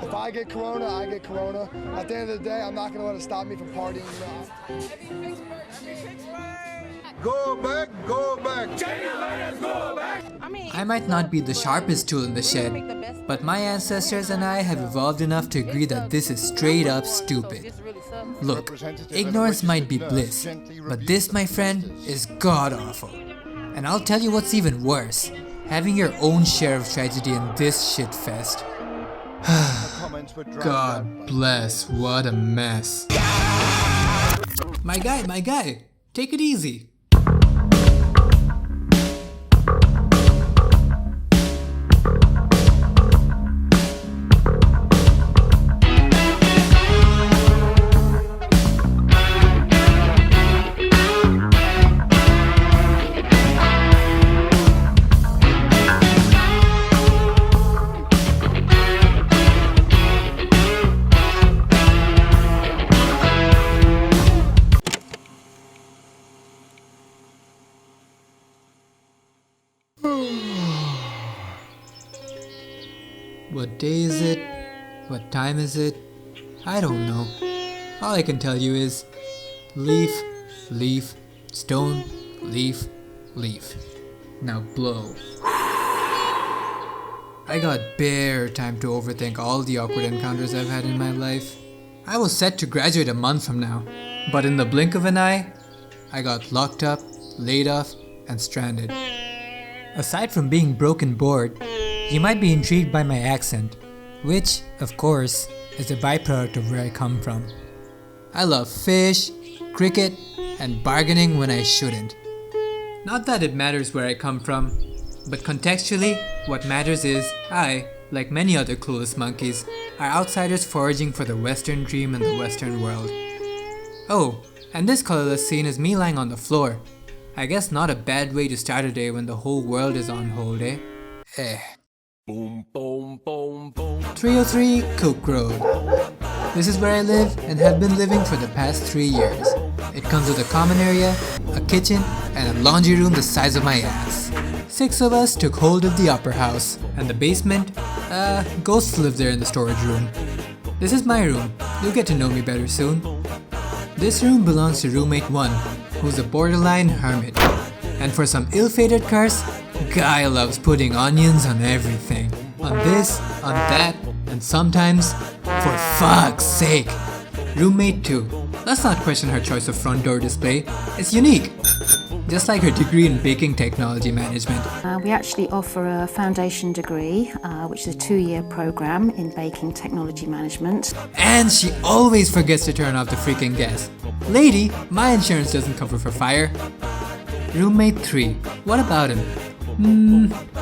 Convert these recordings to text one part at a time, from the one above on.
If I get corona, I get corona. At the end of the day, I'm not gonna let it stop me from partying. Go back, go back. I might not be the sharpest tool in the shed, but my ancestors and I have evolved enough to agree that this is straight up stupid. Look, ignorance might be bliss, but this, my friend, is god-awful. And I'll tell you what's even worse, having your own share of tragedy in this shitfest. God bless, what a mess. My guy, take it easy. What day is it? What time is it? I don't know. All I can tell you is leaf, leaf, stone, leaf, leaf. Now blow. I got bare time to overthink all the awkward encounters I've had in my life. I was set to graduate a month from now, but in the blink of an eye, I got locked up, laid off, and stranded. Aside from being broken bored, you might be intrigued by my accent, which, of course, is a byproduct of where I come from. I love fish, cricket, and bargaining when I shouldn't. Not that it matters where I come from, but contextually, what matters is I, like many other clueless monkeys, are outsiders foraging for the Western dream in the Western world. Oh, and this colorless scene is me lying on the floor. I guess not a bad way to start a day when the whole world is on hold, eh? Boom, boom, boom, boom. 303 Cook Road. This is where I live and have been living for the past 3 years. It comes with a common area, a kitchen, and a laundry room the size of my ass. 6 of us took hold of the upper house, and the basement, ghosts live there in the storage room. This is my room. You'll get to know me better soon. This room belongs to roommate 1, who's a borderline hermit. And for some ill-fated curse, guy loves putting onions on everything. On this, on that, and sometimes, for fuck's sake. Roommate 2. Let's not question her choice of front door display. It's unique. Just like her degree in baking technology management. We actually offer a foundation degree, which is a 2-year program in baking technology management. And she always forgets to turn off the freaking gas. Lady, my insurance doesn't cover for fire. Roommate 3. What about him?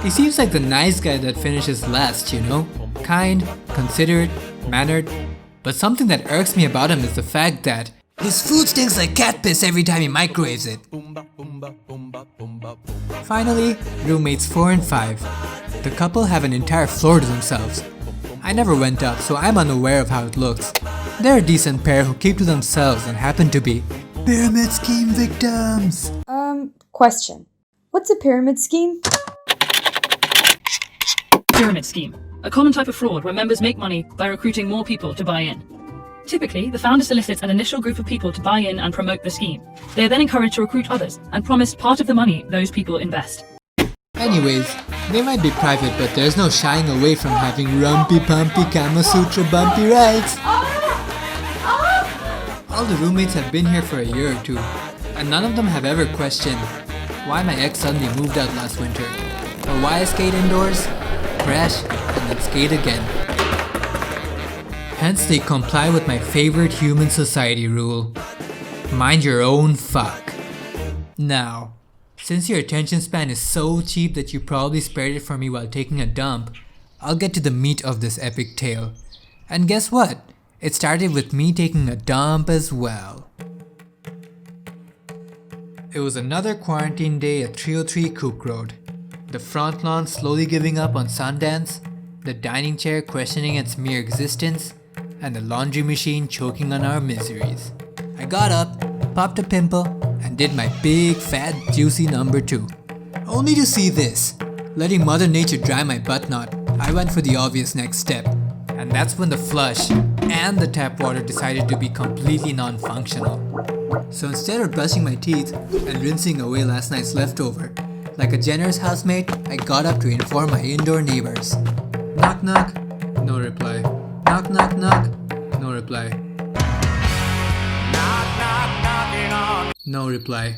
He seems like the nice guy that finishes last, you know? Kind, considerate, mannered. But something that irks me about him is the fact that his food stinks like cat piss every time he microwaves it. Finally, roommates 4 and 5. The couple have an entire floor to themselves. I never went up, so I'm unaware of how it looks. They're a decent pair who keep to themselves and happen to be pyramid scheme victims. Question. What's a pyramid scheme? Pyramid scheme. A common type of fraud where members make money by recruiting more people to buy in. Typically, the founder solicits an initial group of people to buy in and promote the scheme. They are then encouraged to recruit others and promised part of the money those people invest. Anyways, they might be private, but there's no shying away from having rumpy-pumpy Kama Sutra bumpy rides. All the roommates have been here for a year or 2, and none of them have ever questioned why my ex suddenly moved out last winter, or why I skate indoors, crash, and then skate again. Hence they comply with my favorite human society rule. Mind your own fuck. Now, since your attention span is so cheap that you probably spared it for me while taking a dump, I'll get to the meat of this epic tale. And guess what? It started with me taking a dump as well. It was another quarantine day at 303 Cook Road. The front lawn slowly giving up on Sundance, the dining chair questioning its mere existence, and the laundry machine choking on our miseries. I got up, popped a pimple, and did my big, fat, juicy number 2. Only to see this. Letting Mother Nature dry my butt knot, I went for the obvious next step. And that's when the flush and the tap water decided to be completely non-functional. So instead of brushing my teeth and rinsing away last night's leftover, like a generous housemate, I got up to inform my indoor neighbors. Knock knock, no reply. Knock knock knock, no reply. No reply.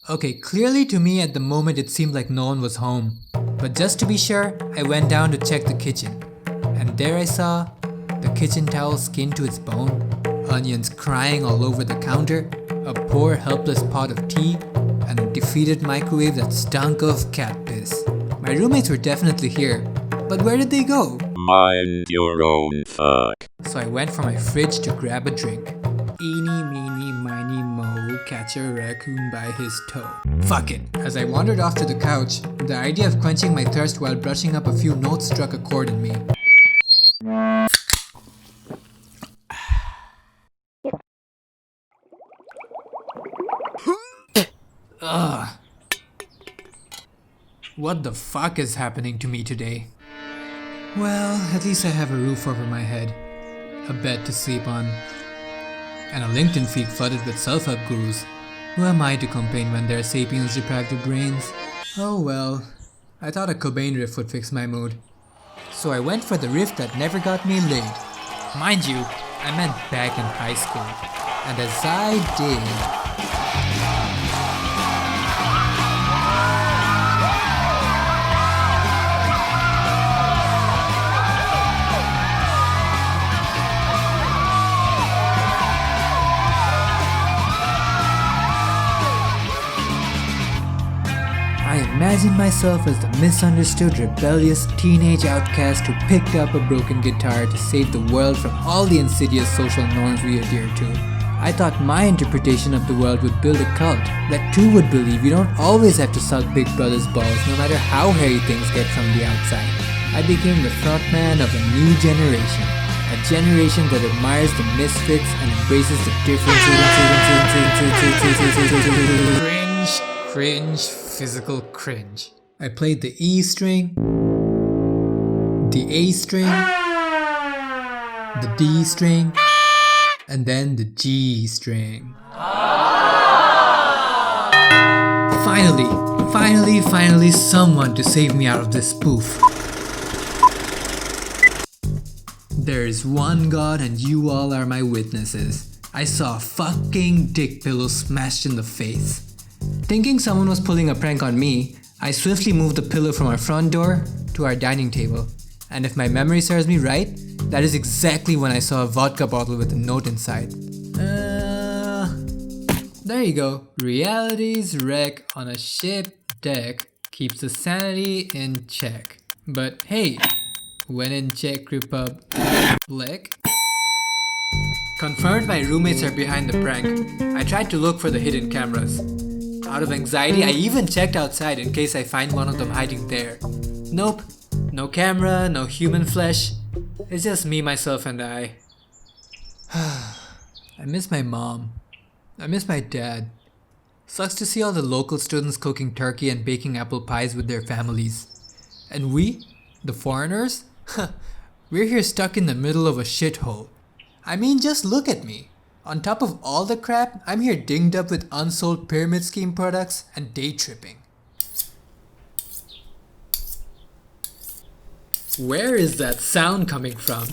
Okay, clearly to me at the moment it seemed like no one was home. But just to be sure, I went down to check the kitchen. And there I saw the kitchen towel skinned to its bone, onions crying all over the counter, a poor helpless pot of tea, and a defeated microwave that stunk of cat piss. My roommates were definitely here, but where did they go? Mind your own fuck. So I went for my fridge to grab a drink. Eeny, meeny, miny, moe, catch a raccoon by his toe. Fuck it. As I wandered off to the couch, the idea of quenching my thirst while brushing up a few notes struck a chord in me. Ugh. What the fuck is happening to me today? Well, at least I have a roof over my head, a bed to sleep on, and a LinkedIn feed flooded with self-help gurus. Who am I to complain when there are sapiens deprived of brains? Oh well, I thought a Cobain riff would fix my mood. So I went for the riff that never got me laid. Mind you, I meant back in high school. And as I did... I imagined myself as the misunderstood, rebellious teenage outcast who picked up a broken guitar to save the world from all the insidious social norms we adhere to. I thought my interpretation of the world would build a cult that too would believe you don't always have to suck Big Brother's balls no matter how hairy things get from the outside. I became the frontman of a new generation. A generation that admires the misfits and embraces the differences. Cringe, physical cringe. I played the E string, the A string, the D string, and then the G string. Finally, someone to save me out of this spoof. There is one God and you all are my witnesses. I saw a fucking dick pillow smashed in the face. Thinking someone was pulling a prank on me, I swiftly moved the pillow from our front door to our dining table. And if my memory serves me right, that is exactly when I saw a vodka bottle with a note inside. There you go. Reality's wreck on a ship deck keeps the sanity in check. But hey, when in Czech Republic... Confirmed my roommates are behind the prank, I tried to look for the hidden cameras. Out of anxiety, I even checked outside in case I find one of them hiding there. Nope, no camera, no human flesh. It's just me, myself, and I. I miss my mom. I miss my dad. Sucks to see all the local students cooking turkey and baking apple pies with their families. And we, the foreigners, we're here stuck in the middle of a shithole. I mean, just look at me. On top of all the crap, I'm here dinged up with unsold pyramid scheme products and day tripping. Where is that sound coming from?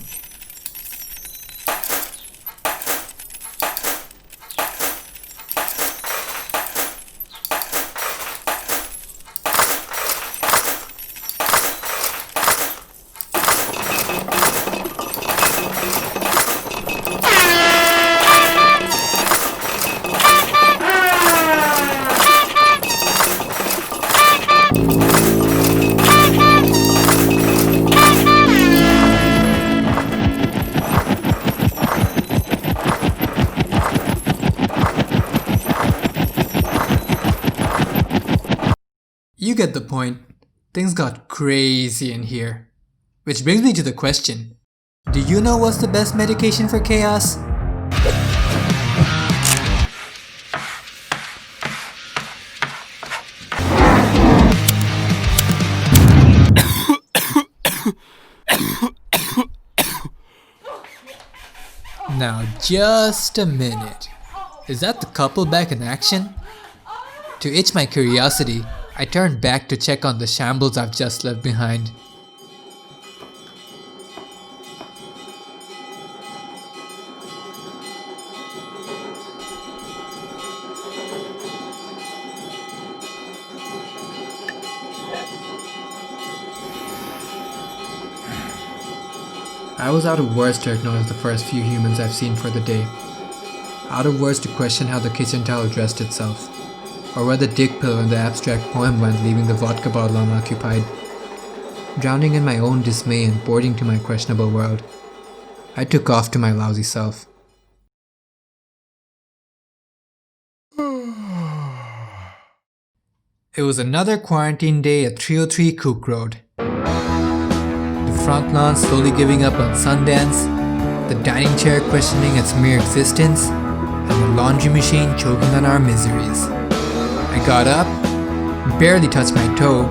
You get the point. Things got crazy in here. Which brings me to the question. Do you know what's the best medication for chaos? Now just a minute. Is that the couple back in action? To itch my curiosity, I turned back to check on the shambles I've just left behind. I was out of words to acknowledge the first few humans I've seen for the day. Out of words to question how the kitchen towel dressed itself, or where the dick pill in the abstract poem went, leaving the vodka bottle unoccupied. Drowning in my own dismay and boarding to my questionable world, I took off to my lousy self. It was another quarantine day at 303 Cook Road. The front lawn slowly giving up on Sundance, the dining chair questioning its mere existence, and the laundry machine choking on our miseries. I got up, barely touched my toe,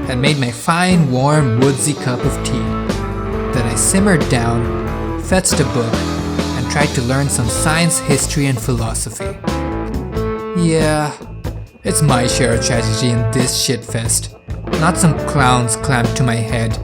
and made my fine, warm, woodsy cup of tea. Then I simmered down, fetched a book, and tried to learn some science, history, and philosophy. Yeah, it's my share of tragedy in this shitfest, not some clowns clamped to my head.